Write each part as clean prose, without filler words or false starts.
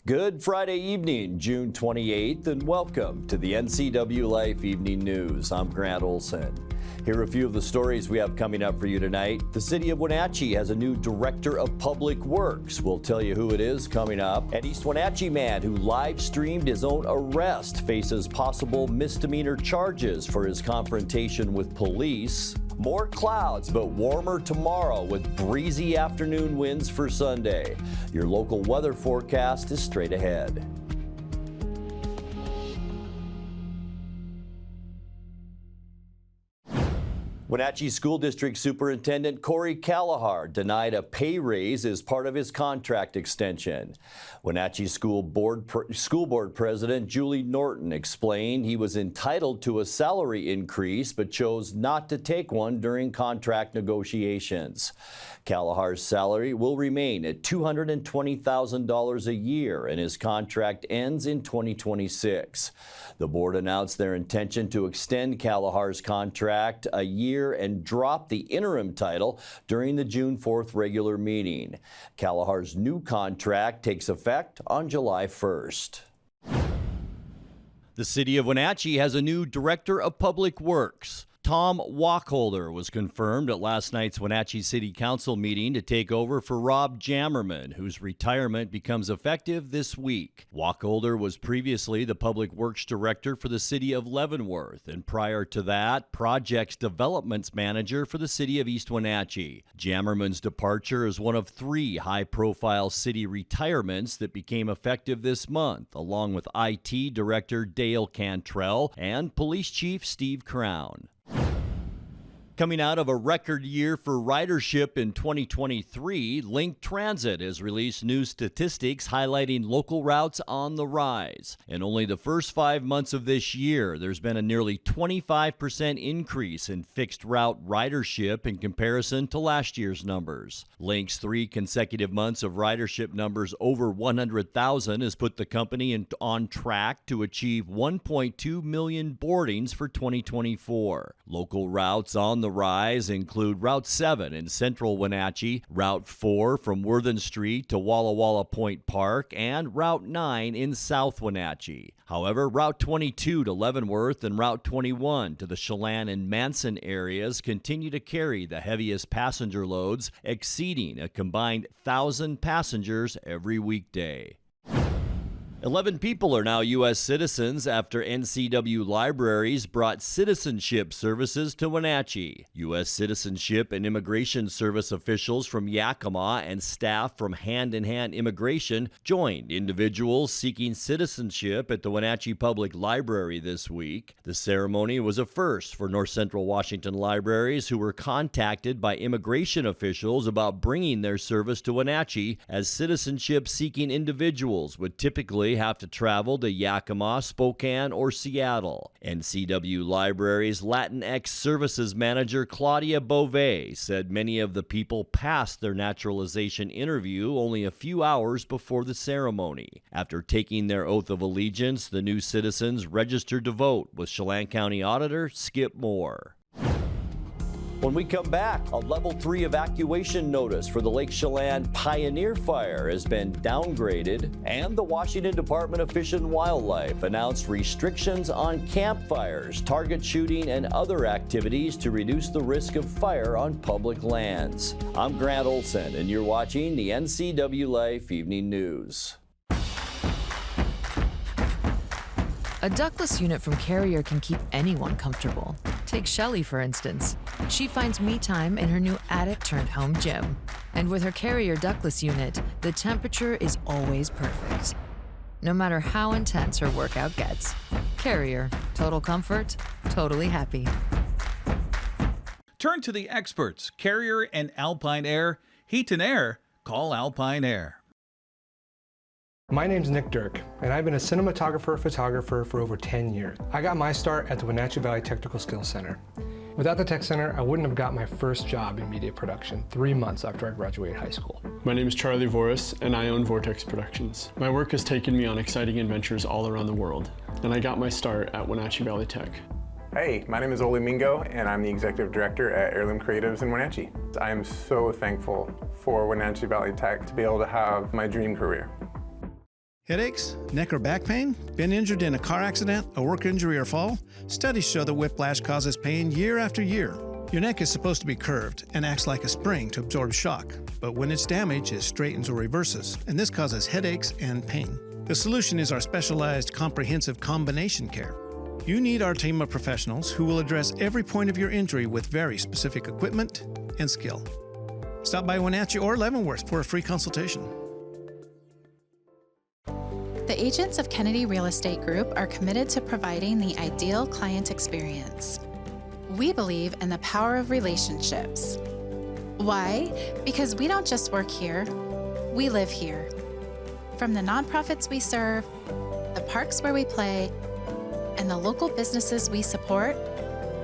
Good Friday evening, June 28th, and welcome to the NCWLIFE Evening News. I'm Grant Olson. Here are a few of the stories we have coming up for you tonight. The city of Wenatchee has a new director of public works. We'll tell you who it is coming up. An East Wenatchee man who live streamed his own arrest faces possible misdemeanor charges for his confrontation with police. More clouds, but warmer tomorrow with breezy afternoon winds for Sunday. Your local weather forecast is straight ahead. Wenatchee School District Superintendent Corey Callahar denied a pay raise as part of his contract extension. Wenatchee School Board President Julie Norton explained he was entitled to a salary increase but chose not to take one during contract negotiations. Callahar's salary will remain at $220,000 a year and his contract ends in 2026. The board announced their intention to extend Callahar's contract a year and drop the interim title during the June 4th regular meeting. Callahar's new contract takes effect on July 1st. The city of Wenatchee has a new director of public works. Tom Wacholder was confirmed at last night's Wenatchee City Council meeting to take over for Rob Jammerman, whose retirement becomes effective this week. Wacholder was previously the Public Works Director for the city of Leavenworth, and prior to that, Projects Developments Manager for the city of East Wenatchee. Jammerman's departure is one of 3 high-profile city retirements that became effective this month, along with IT Director Dale Cantrell and Police Chief Steve Crown. Coming out of a record year for ridership in 2023, Link Transit has released new statistics highlighting local routes on the rise. In only the first 5 months of this year, there's been a nearly 25% increase in fixed route ridership in comparison to last year's numbers. Link's 3 consecutive months of ridership numbers over 100,000 has put the company on track to achieve 1.2 million boardings for 2024. Local routes on the rise include Route 7 in central Wenatchee, Route 4 from Worthen Street to Walla Walla Point Park, and Route 9 in South Wenatchee. However, Route 22 to Leavenworth and Route 21 to the Chelan and Manson areas continue to carry the heaviest passenger loads, exceeding a combined 1,000 passengers every weekday. 11 people are now U.S. citizens after NCW Libraries brought citizenship services to Wenatchee. U.S. Citizenship and Immigration Service officials from Yakima and staff from Hand in Hand Immigration joined individuals seeking citizenship at the Wenatchee Public Library this week. The ceremony was a first for North Central Washington libraries who were contacted by immigration officials about bringing their service to Wenatchee, as citizenship-seeking individuals would typically have to travel to Yakima, Spokane, or Seattle. NCW Libraries Latinx Services Manager Claudia Beauvais said many of the people passed their naturalization interview only a few hours before the ceremony. After taking their oath of allegiance, the new citizens registered to vote with Chelan County Auditor Skip Moore. When we come back, a level 3 evacuation notice for the Lake Chelan Pioneer Fire has been downgraded, and the Washington Department of Fish and Wildlife announced restrictions on campfires, target shooting, and other activities to reduce the risk of fire on public lands. I'm Grant Olson, and you're watching the NCWLIFE Evening News. A ductless unit from Carrier can keep anyone comfortable. Take Shelly, for instance. She finds me time in her new attic-turned-home gym. And with her Carrier ductless unit, the temperature is always perfect, no matter how intense her workout gets. Carrier. Total comfort, totally happy. Turn to the experts, Carrier and Alpine Air. Heat and air, call Alpine Air. My name's Nick Dirk, and I've been a cinematographer-photographer for over 10 years. I got my start at the Wenatchee Valley Technical Skills Center. Without the Tech Center, I wouldn't have got my first job in media production 3 months after I graduated high school. My name is Charlie Voris, and I own Vortex Productions. My work has taken me on exciting adventures all around the world, and I got my start at Wenatchee Valley Tech. Hey, my name is Oli Mingo, and I'm the Executive Director at Heirloom Creatives in Wenatchee. I am so thankful for Wenatchee Valley Tech to be able to have my dream career. Headaches, neck or back pain? Been injured in a car accident, a work injury, or fall? Studies show that whiplash causes pain year after year. Your neck is supposed to be curved and acts like a spring to absorb shock, but when it's damaged, it straightens or reverses, and this causes headaches and pain. The solution is our specialized comprehensive combination care. You need our team of professionals who will address every point of your injury with very specific equipment and skill. Stop by Wenatchee or Leavenworth for a free consultation. The agents of Kennedy Real Estate Group are committed to providing the ideal client experience. We believe in the power of relationships. Why? Because we don't just work here, we live here. From the nonprofits we serve, the parks where we play, and the local businesses we support,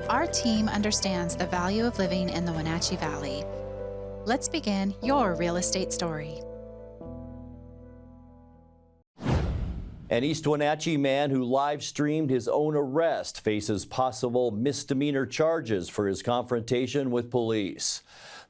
our team understands the value of living in the Wenatchee Valley. Let's begin your real estate story. An East Wenatchee man who live-streamed his own arrest faces possible misdemeanor charges for his confrontation with police.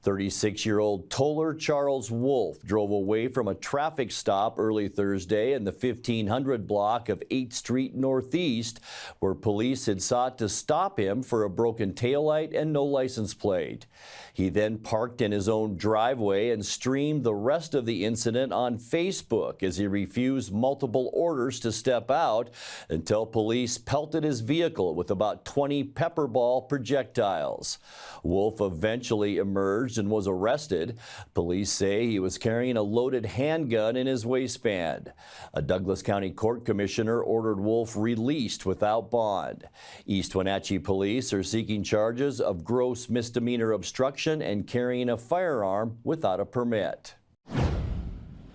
36-year-old Toller Charles Wolf drove away from a traffic stop early Thursday in the 1500 block of 8th Street Northeast, where police had sought to stop him for a broken taillight and no license plate. He then parked in his own driveway and streamed the rest of the incident on Facebook as he refused multiple orders to step out until police pelted his vehicle with about 20 pepper ball projectiles. Wolf eventually emerged and was arrested. Police say he was carrying a loaded handgun in his waistband. A Douglas County Court Commissioner ordered Wolf released without bond. East Wenatchee police are seeking charges of gross misdemeanor obstruction and carrying a firearm without a permit.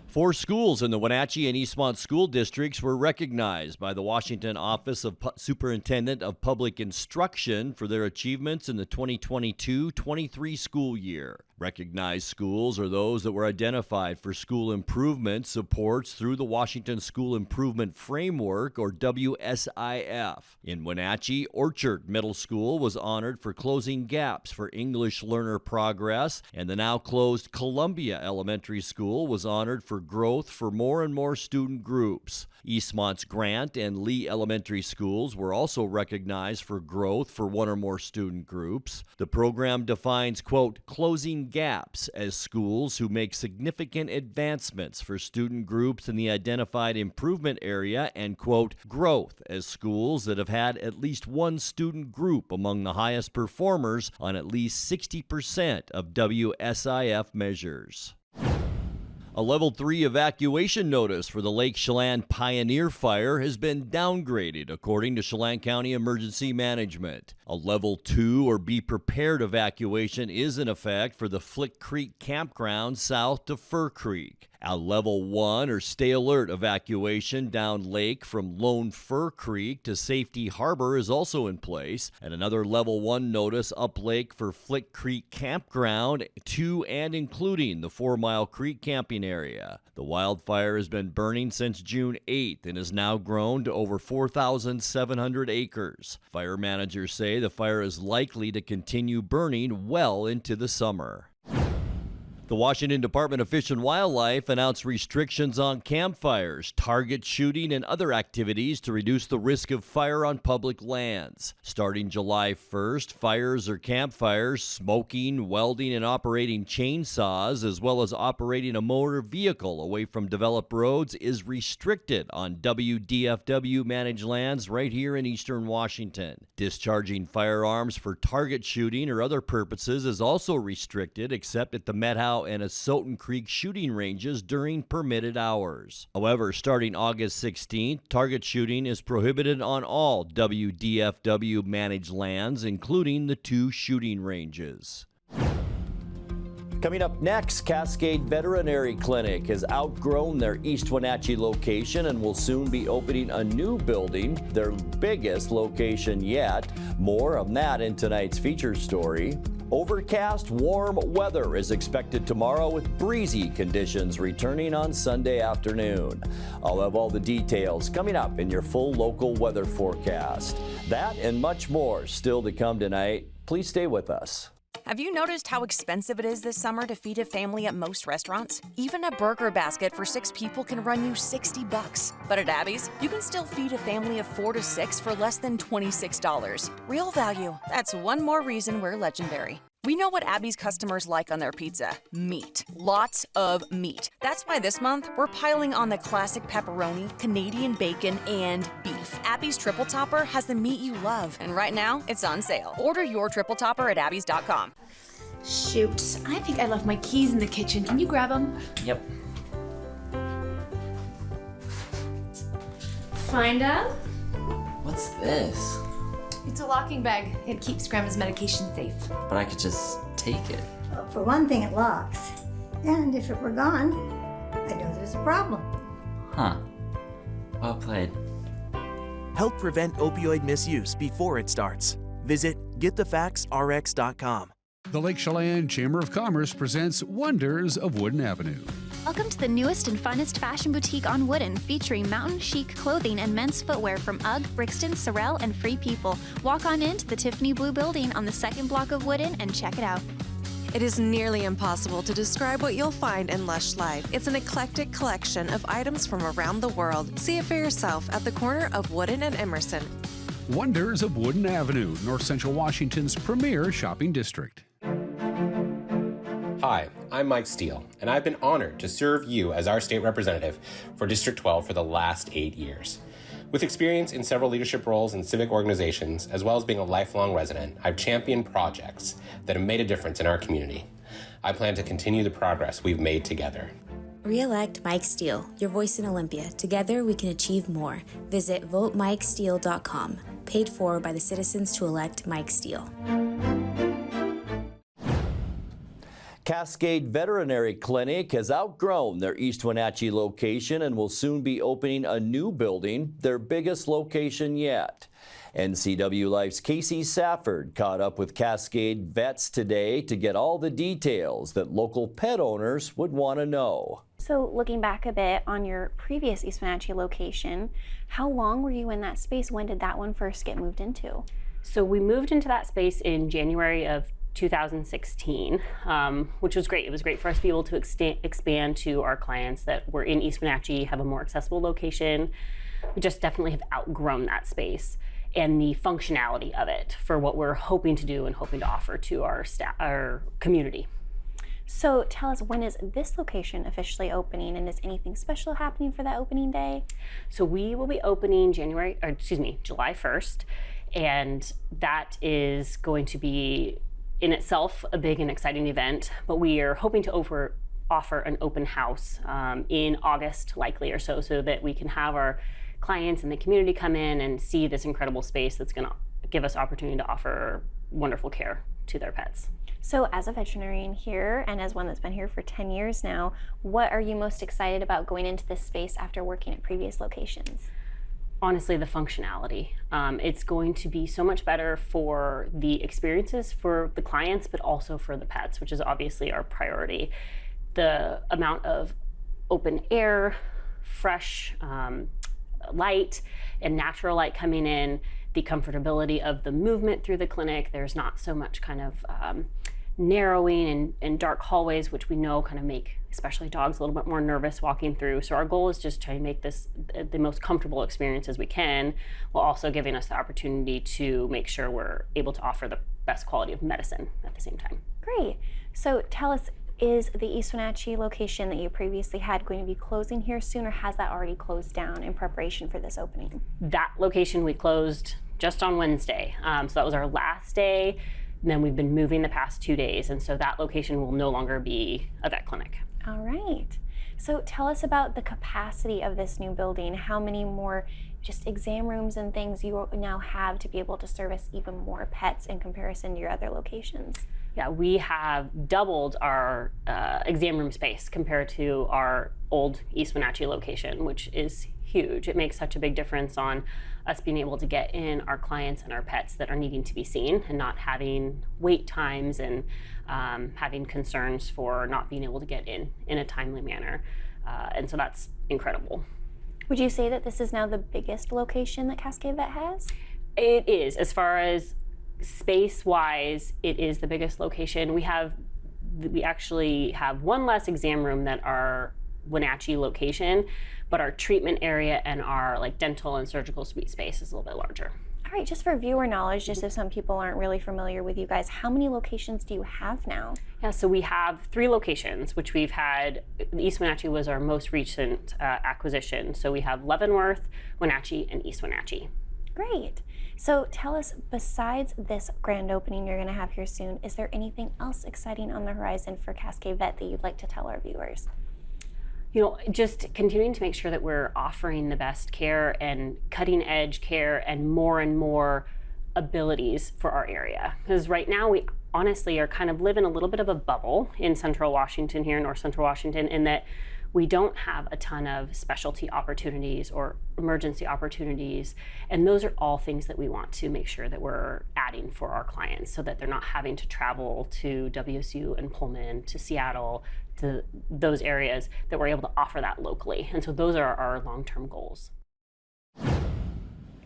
4 schools in the Wenatchee and Eastmont school districts were recognized by the Washington Office of Superintendent of Public Instruction for their achievements in the 2022-23 school year. Recognized schools are those that were identified for school improvement supports through the Washington School Improvement Framework, or WSIF. In Wenatchee, Orchard Middle School was honored for closing gaps for English learner progress, and the now closed Columbia Elementary School was honored for growth for more and more student groups. Eastmont's Grant and Lee Elementary Schools were also recognized for growth for one or more student groups. The program defines, quote, closing gaps as schools who make significant advancements for student groups in the identified improvement area, and, quote, growth as schools that have had at least one student group among the highest performers on at least 60% of WSIF measures. A Level 3 evacuation notice for the Lake Chelan Pioneer Fire has been downgraded, according to Chelan County Emergency Management. A Level 2 or Be Prepared evacuation is in effect for the Flick Creek Campground south to Fur Creek. A Level 1 or Stay Alert evacuation down lake from Lone Fir Creek to Safety Harbor is also in place, and another Level 1 notice up lake for Flick Creek Campground to and including the 4 Mile Creek camping area. The wildfire has been burning since June 8th and has now grown to over 4,700 acres. Fire managers say the fire is likely to continue burning well into the summer. The Washington Department of Fish and Wildlife announced restrictions on campfires, target shooting, and other activities to reduce the risk of fire on public lands. Starting July 1st, fires or campfires, smoking, welding, and operating chainsaws, as well as operating a motor vehicle away from developed roads, is restricted on WDFW managed lands right here in eastern Washington. Discharging firearms for target shooting or other purposes is also restricted, except at the Methow and Asotin Creek shooting ranges during permitted hours. However, starting August 16th, target shooting is prohibited on all WDFW managed lands, including the 2 shooting ranges. Coming up next, Cascade Veterinary Clinic has outgrown their East Wenatchee location and will soon be opening a new building, their biggest location yet. More on that in tonight's feature story. Overcast, warm weather is expected tomorrow with breezy conditions returning on Sunday afternoon. I'll have all the details coming up in your full local weather forecast. That and much more still to come tonight. Please stay with us. Have you noticed how expensive it is this summer to feed a family at most restaurants? Even a burger basket for 6 people can run you $60. But at Abby's, you can still feed a family of 4 to 6 for less than $26. Real value. That's one more reason we're legendary. We know what Abby's customers like on their pizza. Meat. Lots of meat. That's why this month, we're piling on the classic pepperoni, Canadian bacon, and beef. Abby's Triple Topper has the meat you love, and right now, it's on sale. Order your Triple Topper at abbys.com. Shoot, I think I left my keys in the kitchen. Can you grab them? Yep. Find out? What's this? It's a locking bag. It keeps Grandma's medication safe. But I could just take it. Well, for one thing, it locks. And if it were gone, I know there's a problem. Huh. Well played. Help prevent opioid misuse before it starts. Visit getthefactsrx.com. The Lake Chelan Chamber of Commerce presents Wonders of Wooden Avenue. Welcome to the newest and funnest fashion boutique on Wooden, featuring mountain chic clothing and men's footwear from UGG, Brixton, Sorel, and Free People. Walk on into the Tiffany Blue Building on the second block of Wooden and check it out. It is nearly impossible to describe what you'll find in Lush Life. It's an eclectic collection of items from around the world. See it for yourself at the corner of Wooden and Emerson. Wonders of Wooden Avenue, North Central Washington's premier shopping district. Hi, I'm Mike Steele, and I've been honored to serve you as our state representative for District 12 for the last 8 years. With experience in several leadership roles in civic organizations, as well as being a lifelong resident, I've championed projects that have made a difference in our community. I plan to continue the progress we've made together. Re-elect Mike Steele, your voice in Olympia. Together we can achieve more. Visit votemikesteele.com. Paid for by the citizens to elect Mike Steele. Cascade Veterinary Clinic has outgrown their East Wenatchee location and will soon be opening a new building, their biggest location yet. NCWLIFE's Casey Safford caught up with Cascade Vets today to get all the details that local pet owners would want to know. So looking back a bit on your previous East Wenatchee location, how long were you in that space? When did that one first get moved into? So we moved into that space in January of 2016, which was great. It was great for us to be able to expand to our clients that were in East Wenatchee, have a more accessible location. We just definitely have outgrown that space and the functionality of it for what we're hoping to do and hoping to offer to our community. So tell us, when is this location officially opening, and is anything special happening for that opening day? So we will be opening July 1st, and that is going to be in itself a big and exciting event, but we are hoping to offer an open house in August, likely or so that we can have our clients and the community come in and see this incredible space that's going to give us opportunity to offer wonderful care to their pets. So as a veterinarian here, and as one that's been here for 10 years now, what are you most excited about going into this space after working at previous locations? Honestly, the functionality. It's going to be so much better for the experiences for the clients, but also for the pets, which is obviously our priority. The amount of open air, fresh light, and natural light coming in, the comfortability of the movement through the clinic. There's not so much kind of narrowing and dark hallways, which we know kind of make especially dogs a little bit more nervous walking through. So our goal is just to make this the most comfortable experience as we can, while also giving us the opportunity to make sure we're able to offer the best quality of medicine at the same time. Great. So tell us, is the East Wenatchee location that you previously had going to be closing here soon, or has that already closed down in preparation for this opening? That location we closed just on Wednesday. So that was our last day. And then we've been moving the past 2 days. And so that location will no longer be a vet clinic. All right. So tell us about the capacity of this new building. How many more just exam rooms and things you now have to be able to service even more pets in comparison to your other locations? Yeah, we have doubled our exam room space compared to our old East Wenatchee location, which is huge. It makes such a big difference on us being able to get in our clients and our pets that are needing to be seen and not having wait times and having concerns for not being able to get in a timely manner. And so that's incredible. Would you say that this is now the biggest location that Cascade Vet has? It is, as far as space-wise, it is the biggest location. We actually have one less exam room than our Wenatchee location, but our treatment area and our like dental and surgical suite space is a little bit larger. All right, just for viewer knowledge, just if some people aren't really familiar with you guys, how many locations do you have now? Yeah, so we have 3 locations, which we've had. East Wenatchee was our most recent acquisition. So we have Leavenworth, Wenatchee, and East Wenatchee. Great. So tell us, besides this grand opening you're going to have here soon, is there anything else exciting on the horizon for Cascade Vet that you'd like to tell our viewers? You know, just continuing to make sure that we're offering the best care and cutting edge care and more abilities for our area. Because right now we honestly are kind of living a little bit of a bubble in Central Washington here, North Central Washington, in that we don't have a ton of specialty opportunities or emergency opportunities. And those are all things that we want to make sure that we're adding for our clients so that they're not having to travel to WSU and Pullman, to Seattle, to those areas, that we're able to offer that locally. And so those are our long-term goals.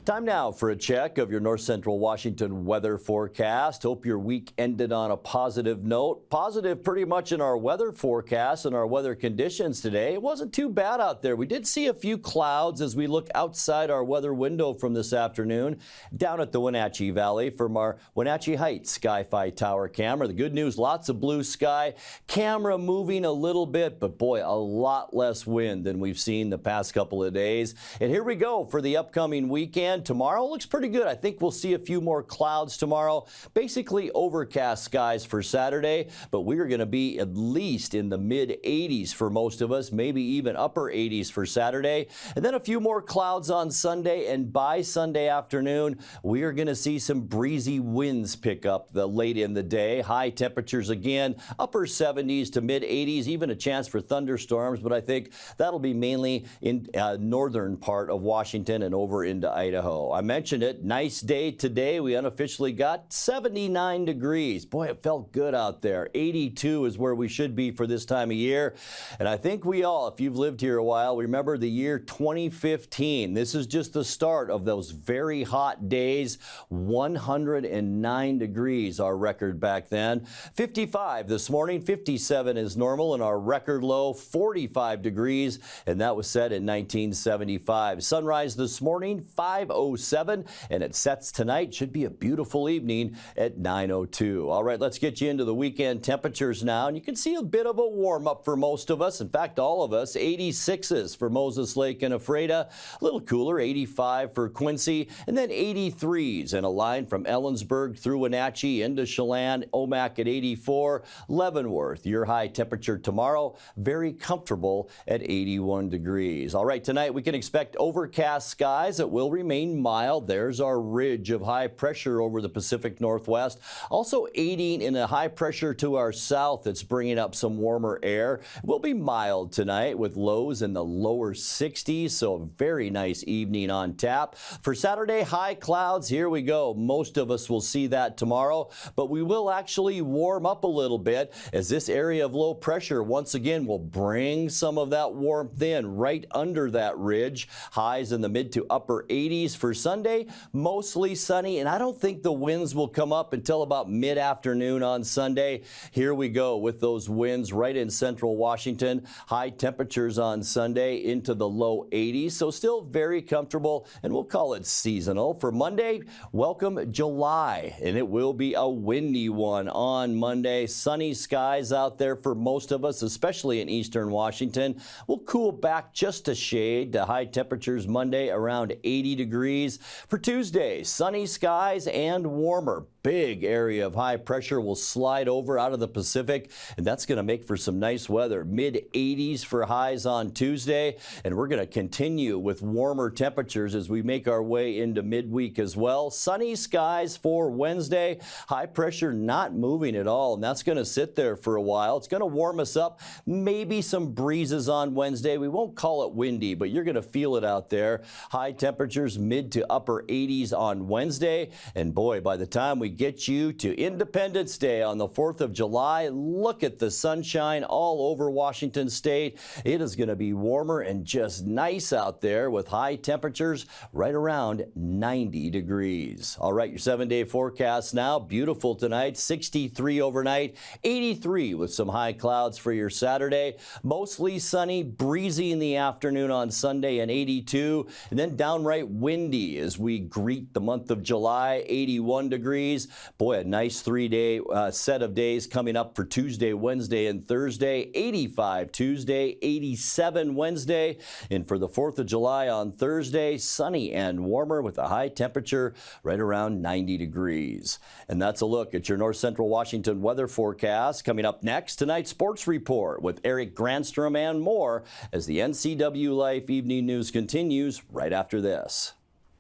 Time now for a check of your North Central Washington weather forecast. Hope your week ended on a positive note. Positive pretty much in our weather forecast and our weather conditions today. It wasn't too bad out there. We did see a few clouds as we look outside our weather window from this afternoon down at the Wenatchee Valley from our Wenatchee Heights Sky-Fi Tower camera. The good news, lots of blue sky. Camera moving a little bit, but boy, a lot less wind than we've seen the past couple of days. And here we go for the upcoming weekend. Tomorrow looks pretty good. I think we'll see a few more clouds tomorrow. Basically overcast skies for Saturday, but we are going to be at least in the mid 80s for most of us, maybe even upper 80s for Saturday. And then a few more clouds on Sunday, and by Sunday afternoon, we are going to see some breezy winds pick up late in the day. High temperatures again, upper 70s to mid 80s, even a chance for thunderstorms, but I think that'll be mainly in northern part of Washington and over into Idaho. I mentioned it, nice day today. We unofficially got 79 degrees. Boy, it felt good out there. 82 is where we should be for this time of year. And I think we all, if you've lived here a while, remember the year 2015. This is just the start of those very hot days. 109 degrees, our record back then. 55 this morning, 57 is normal, and our record low, 45 degrees, and that was set in 1975. Sunrise this morning, 5:07, and it sets tonight. Should be a beautiful evening at 9:02. All right, let's get you into the weekend temperatures now, and you can see a bit of a warm up for most of us. In fact, all of us. 86s for Moses Lake and Ephrata, a little cooler, 85 for Quincy, and then 83s and a line from Ellensburg through Wenatchee into Chelan, Omak at 84. Leavenworth, your high temperature tomorrow, very comfortable at 81 degrees. All right, tonight we can expect overcast skies. It will remain mild. There's our ridge of high pressure over the Pacific Northwest. Also aiding in a high pressure to our south that's bringing up some warmer air. It will be mild tonight with lows in the lower 60s, so a very nice evening on tap. For Saturday, high clouds. Here we go. Most of us will see that tomorrow, but we will actually warm up a little bit as this area of low pressure once again will bring some of that warmth in right under that ridge. Highs in the mid to upper 80s for Sunday, mostly sunny, and I don't think the winds will come up until about mid-afternoon on Sunday. Here we go with those winds right in central Washington. High temperatures on Sunday into the low 80s, so still very comfortable, and we'll call it seasonal. For Monday, welcome July, and it will be a windy one on Monday. Sunny skies out there for most of us, especially in eastern Washington. We'll cool back just a shade to high temperatures Monday around 80 degrees. For Tuesday, sunny skies and warmer. Big area of high pressure will slide over out of the Pacific, and that's going to make for some nice weather. Mid-80s for highs on Tuesday, and we're going to continue with warmer temperatures as we make our way into midweek as well. Sunny skies for Wednesday. High pressure not moving at all, and that's going to sit there for a while. It's going to warm us up. Maybe some breezes on Wednesday. We won't call it windy, but you're going to feel it out there. High temperatures mid to upper 80s on Wednesday. And boy, by the time we get you to Independence Day on the 4th of July, look at the sunshine all over Washington State. It is going to be warmer and just nice out there with high temperatures right around 90 degrees. All right, your 7-day forecast now. Beautiful tonight, 63 overnight, 83 with some high clouds for your Saturday. Mostly sunny, breezy in the afternoon on Sunday and 82. And then downright windy as we greet the month of July, 81 degrees. Boy, a nice 3-day set of days coming up for Tuesday, Wednesday, and Thursday. 85 Tuesday, 87 Wednesday. And for the 4th of July on Thursday, sunny and warmer with a high temperature right around 90 degrees. And that's a look at your North Central Washington weather forecast. Coming up next, tonight's sports report with Eric Granstrom and more as the NCWLIFE Evening News continues right after this.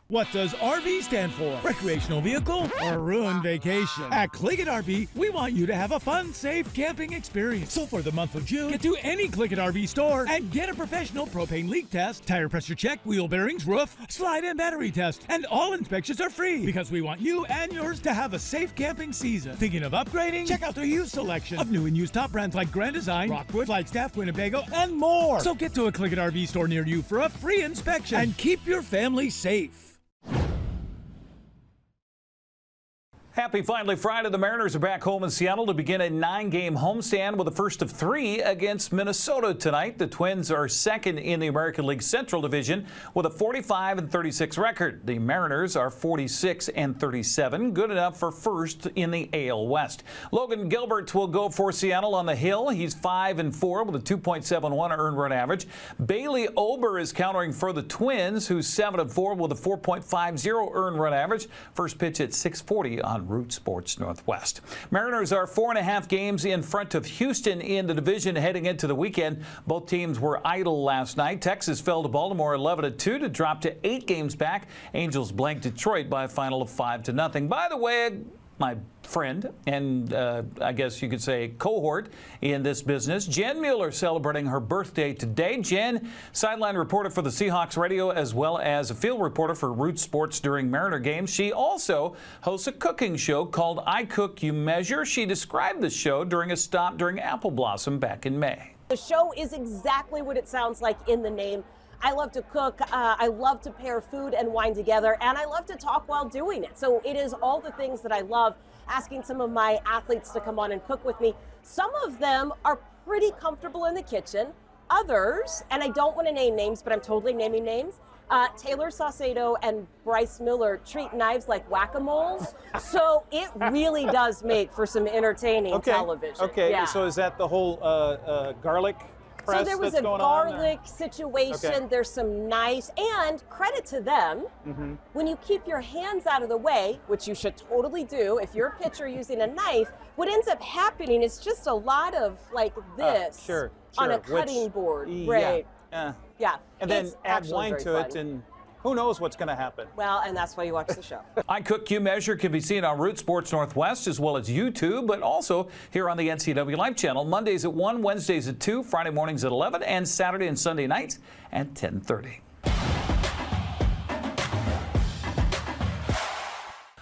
What does RV stand for? Recreational vehicle or ruined vacation? At Click It RV, we want you to have a fun, safe camping experience. So for the month of June, get to any Click It RV store and get a professional propane leak test, tire pressure check, wheel bearings, roof, slide and battery test. And all inspections are free because we want you and yours to have a safe camping season. Thinking of upgrading? Check out their used selection of new and used top brands like Grand Design, Rockwood, Flagstaff, Winnebago, and more. So get to a Click It RV store near you for a free inspection and keep your family safe. Happy Finally Friday. The Mariners are back home in Seattle to begin a 9-game homestand with the first of 3 against Minnesota tonight. The Twins are second in the American League Central Division with a 45-36 record. The Mariners are 46-37, good enough for first in the AL West. Logan Gilbert will go for Seattle on the hill. He's 5-4 with a 2.71 earned run average. Bailey Ober is countering for the Twins, who's 7-4 with a 4.50 earned run average. First pitch at 6:40 on Root Sports Northwest. Mariners are 4.5 games in front of Houston in the division heading into the weekend. Both teams were idle last night. Texas fell to Baltimore 11-2 to drop to 8 games back. Angels blanked Detroit by a final of 5-0. By the way, my friend and I guess you could say cohort in this business, Jen Mueller, celebrating her birthday today. Jen, sideline reporter for the Seahawks radio as well as a field reporter for Root Sports during Mariner games. She also hosts a cooking show called I Cook, You Measure. She described the show during a stop during Apple Blossom back in May. The show is exactly what it sounds like in the name. I love to cook, I love to pair food and wine together, and I love to talk while doing it. So it is all the things that I love, asking some of my athletes to come on and cook with me. Some of them are pretty comfortable in the kitchen. Others, and I don't want to name names, but I'm totally naming names, Taylor Saucedo and Bryce Miller treat knives like whack-a-moles. So it really does make for some entertaining television. Okay, yeah. So is that the whole garlic? So there was a garlic situation. Okay. There's some nice, and credit to them, when you keep your hands out of the way, which you should totally do if you're a pitcher using a knife, what ends up happening is just a lot of like this on a cutting board. Right. Yeah. And then It's add actually wine very to it, fun. and who knows what's going to happen. Well, and that's why you watch the show. I Cook, You Measure can be seen on Root Sports Northwest as well as YouTube, but also here on the NCWLIFE channel, Mondays at 1, Wednesdays at 2, Friday mornings at 11, and Saturday and Sunday nights at 10:30.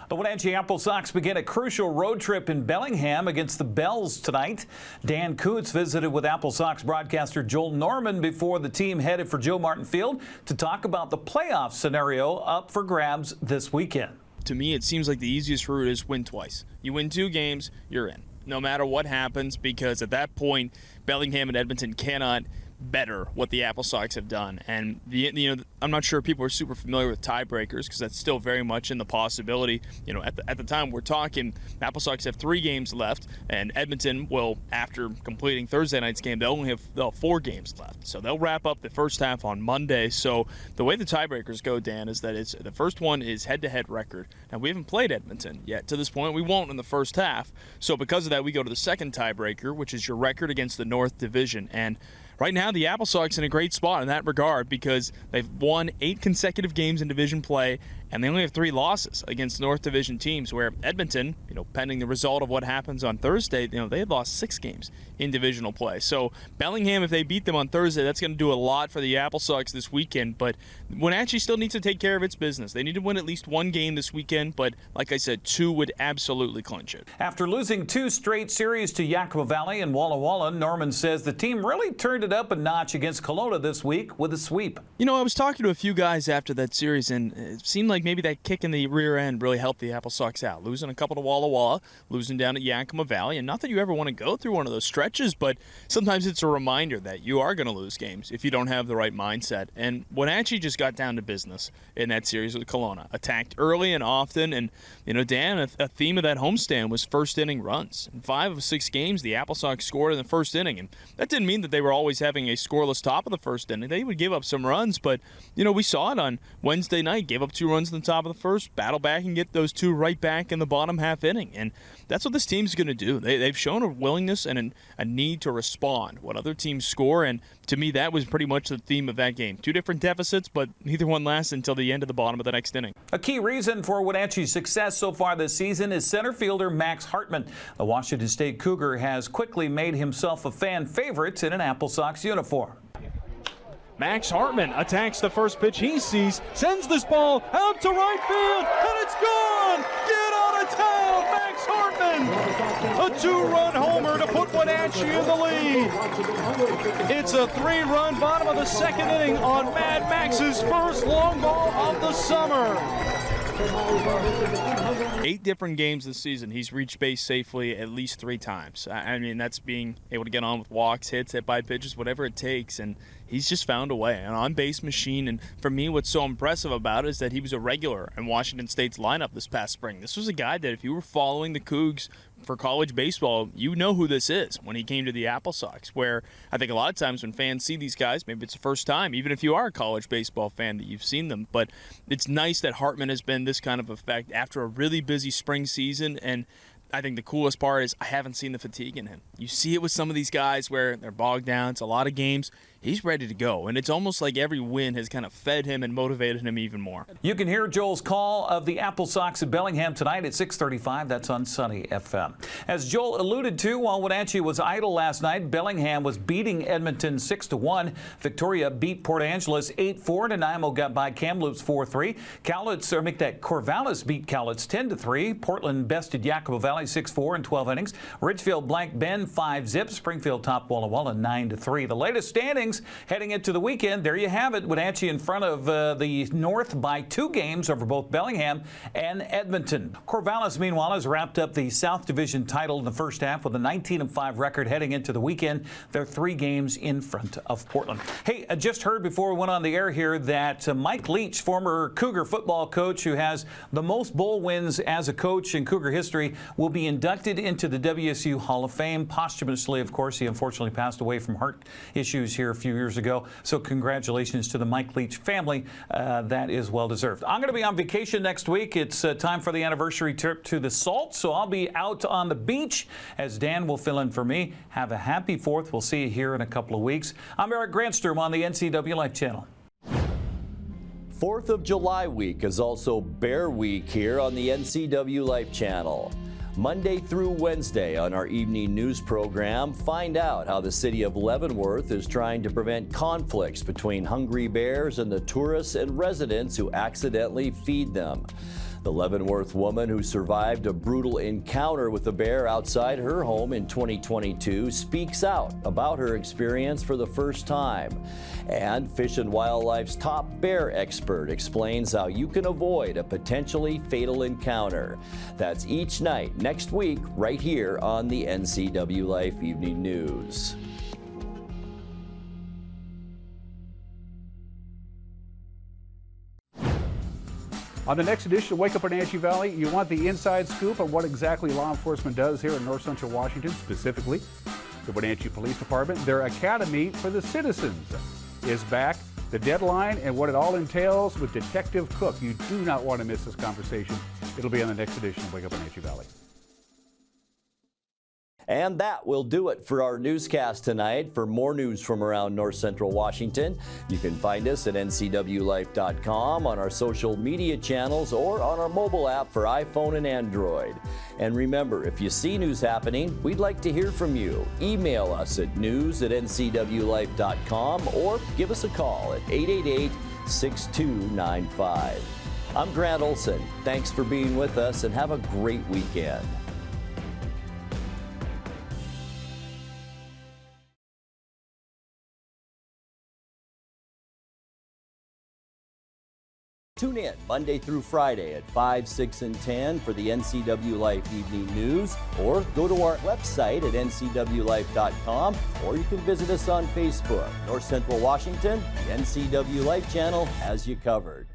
The Wenatchee Apple Sox begin a crucial road trip in Bellingham against the Bells tonight. Dan Coots visited with Apple Sox broadcaster Joel Norman before the team headed for Joe Martin Field to talk about the playoff scenario up for grabs this weekend. To me, it seems like the easiest route is win twice. You win 2 games, you're in, no matter what happens, because at that point, Bellingham and Edmonton cannot better what the Apple Sox have done. And I'm not sure people are super familiar with tiebreakers because that's still very much in the possibility. At the time we're talking, Apple Sox have 3 games left, and Edmonton will, after completing Thursday night's game, they'll have 4 games left. So they'll wrap up the first half on Monday. So the way the tiebreakers go, Dan, is that the first one is head-to-head record. Now, we haven't played Edmonton yet. To this point, we won't in the first half. So because of that, we go to the second tiebreaker, which is your record against the North Division. And right now, the Apple Sox in a great spot in that regard because they've won 8 consecutive games in division play, and they only have 3 losses against North Division teams, where Edmonton, pending the result of what happens on Thursday, they had lost 6 games in divisional play. So Bellingham, if they beat them on Thursday, that's going to do a lot for the Apple Sox this weekend. But Wenatchee still needs to take care of its business. They need to win at least 1 game this weekend, but like I said, 2 would absolutely clinch it. After losing 2 straight series to Yakima Valley and Walla Walla, Norman says the team really turned it up a notch against Kelowna this week with a sweep. I was talking to a few guys after that series, and it seemed like maybe that kick in the rear end really helped the Apple Sox out. Losing a couple to Walla Walla, losing down at Yakima Valley, and not that you ever want to go through one of those stretches, but sometimes it's a reminder that you are going to lose games if you don't have the right mindset. And Wenatchee just got down to business in that series with Kelowna. Attacked early and often, and Dan, a theme of that homestand was first inning runs. In 5 of 6 games, the Apple Sox scored in the first inning, and that didn't mean that they were always having a scoreless top of the first inning. They would give up some runs, but we saw it on Wednesday night. Gave up 2 runs in the top of the first, battle back and get those 2 right back in the bottom half inning, and that's what this team's going to do. They've shown a willingness and a need to respond when other teams score, and to me that was pretty much the theme of that game. 2 different deficits, but neither one lasts until the end of the bottom of the next inning. A key reason for Wenatchee's success so far this season is center fielder Max Hartman. The Washington State Cougar has quickly made himself a fan favorite in an Apple Sox uniform. Max Hartman attacks the first pitch he sees, sends this ball out to right field, and it's gone! Get out of town, Max Hartman! A 2-run homer to put Wenatchee in the lead. It's a 3-run bottom of the 2nd inning on Mad Max's first long ball of the summer. 8 different games this season, he's reached base safely at least 3 times. I mean, that's being able to get on with walks, hits, hit by pitches, whatever it takes, and he's just found a way, an on-base machine. And for me, what's so impressive about it is that he was a regular in Washington State's lineup this past spring. This was a guy that if you were following the Cougs for college baseball, you know who this is when he came to the Apple Sox, where I think a lot of times when fans see these guys, maybe it's the first time, even if you are a college baseball fan, that you've seen them. But it's nice that Hartman has been this kind of effect after a really busy spring season. And I think the coolest part is I haven't seen the fatigue in him. You see it with some of these guys where they're bogged down. It's a lot of games. He's ready to go, and it's almost like every win has kind of fed him and motivated him even more. You can hear Joel's call of the Apple Sox at Bellingham tonight at 6:35. That's on Sunny FM. As Joel alluded to, while Wenatchee was idle last night, Bellingham was beating Edmonton 6-1. Victoria beat Port Angeles 8-4. Nanaimo got by Kamloops 4-3. Corvallis beat Cowlitz 10-3. Portland bested Yakima Valley 6-4 in 12 innings. Ridgefield blanked Bend 5-0. Springfield topped Walla Walla 9-3. The latest standings heading into the weekend, there you have it. Wenatchee in front of the North by 2 games over both Bellingham and Edmonton. Corvallis, meanwhile, has wrapped up the South Division title in the first half with a 19-5 record heading into the weekend. They're 3 games in front of Portland. Hey, I just heard before we went on the air here that Mike Leach, former Cougar football coach who has the most bowl wins as a coach in Cougar history, will be inducted into the WSU Hall of Fame posthumously. Of course, he unfortunately passed away from heart issues here a few years ago. So congratulations to the Mike Leach family. That is well deserved. I'm going to be on vacation next week. It's time for the anniversary trip to the Salt. So I'll be out on the beach as Dan will fill in for me. Have a happy 4th. We'll see you here in a couple of weeks. I'm Eric Grandstrom on the NCWLIFE channel. 4th of July week is also Bear Week here on the NCWLIFE channel. Monday through Wednesday on our evening news program, find out how the city of Leavenworth is trying to prevent conflicts between hungry bears and the tourists and residents who accidentally feed them. The Leavenworth woman who survived a brutal encounter with a bear outside her home in 2022 speaks out about her experience for the first time. And Fish and Wildlife's top bear expert explains how you can avoid a potentially fatal encounter. That's each night next week right here on the NCWLIFE Evening News. On the next edition of Wake Up Wenatchee Valley, you want the inside scoop on what exactly law enforcement does here in North Central Washington, specifically the Wenatchee Police Department. Their Academy for the Citizens is back. The deadline and what it all entails with Detective Cook. You do not want to miss this conversation. It'll be on the next edition of Wake Up Wenatchee Valley. And that will do it for our newscast tonight. For more news from around North Central Washington, you can find us at NCWLIFE.com, on our social media channels, or on our mobile app for iPhone and Android. And remember, if you see news happening, we'd like to hear from you. Email us at news@ncwlife.com or give us a call at 888-6295. I'm Grant Olson. Thanks for being with us and have a great weekend. Tune in Monday through Friday at 5, 6, and 10 for the NCWLIFE Evening News, or go to our website at ncwlife.com, or you can visit us on Facebook. North Central Washington, the NCWLIFE channel has you covered.